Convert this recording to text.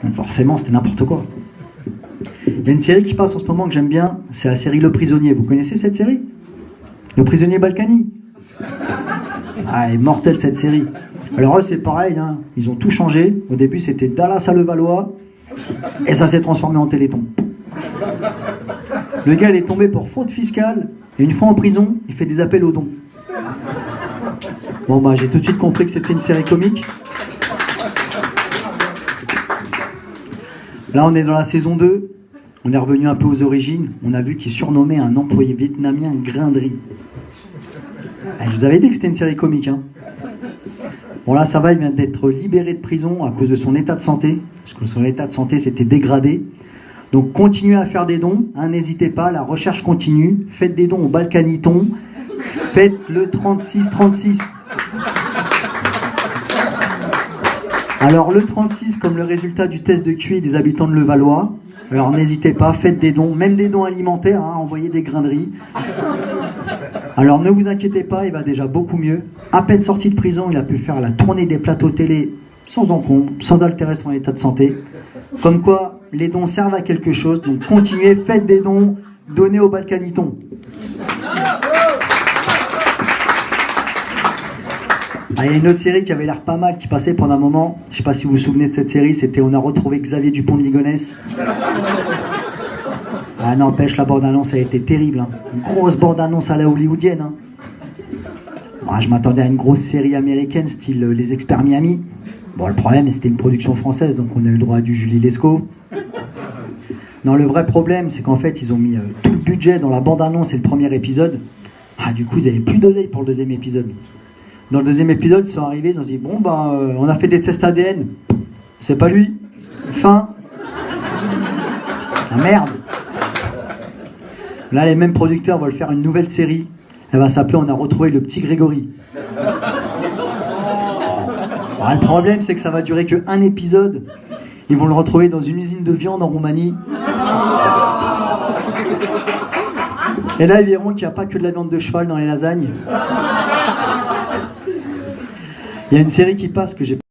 Donc forcément, c'était n'importe quoi. Il y a une série qui passe en ce moment que j'aime bien, c'est la série Le Prisonnier. Vous connaissez cette série? Le Prisonnier Balkany. Ah, elle est mortelle cette série. Alors eux, c'est pareil, hein. Ils ont tout changé. Au début, c'était Dallas à Levallois, et ça s'est transformé en Téléthon. Le gars, il est tombé pour fraude fiscale, et une fois en prison, il fait des appels aux dons. Bon, bah, j'ai tout de suite compris que c'était une série comique. Là, on est dans la saison 2. On est revenu un peu aux origines. On a vu qu'il surnommait un employé vietnamien Grinderie. Je vous avais dit que c'était une série comique, hein. Bon, là, ça va, il vient d'être libéré de prison à cause de son état de santé. Parce que son état de santé s'était dégradé. Donc, continuez à faire des dons. Hein, n'hésitez pas, la recherche continue. Faites des dons au Balkaniton. Faites le 3636. Alors, le 36, comme le résultat du test de QI des habitants de Levallois. Alors, n'hésitez pas, faites des dons. Même des dons alimentaires, hein, envoyez des grinderies. Alors ne vous inquiétez pas, il va déjà beaucoup mieux. À peine sorti de prison, il a pu faire la tournée des plateaux télé sans encombre, sans altérer son état de santé. Comme quoi, les dons servent à quelque chose. Donc continuez, faites des dons, donnez au Balkaniton. Ah, il y a une autre série qui avait l'air pas mal, qui passait pendant un moment. Je sais pas si vous vous souvenez de cette série, c'était On a retrouvé Xavier Dupont de Ligonnès. Ah, n'empêche, la bande-annonce a été terrible. Hein. Une grosse bande-annonce à la hollywoodienne. Hein. Ah, je m'attendais à une grosse série américaine, style Les Experts Miami. Bon, le problème, c'était une production française, donc on a eu le droit à du Julie Lescaut. Non, le vrai problème, c'est qu'en fait, ils ont mis tout le budget dans la bande-annonce et le premier épisode. Ah, du coup, ils n'avaient plus d'oseille pour le deuxième épisode. Dans le deuxième épisode, ils sont arrivés, ils ont dit, bon, on a fait des tests ADN. C'est pas lui. Fin. Ah, merde. Là, les mêmes producteurs veulent faire une nouvelle série. Elle va s'appeler On a retrouvé le petit Grégory. Alors, le problème, c'est que ça va durer que un épisode. Ils vont le retrouver dans une usine de viande en Roumanie. Et là, ils verront qu'il n'y a pas que de la viande de cheval dans les lasagnes. Il y a une série qui passe que j'ai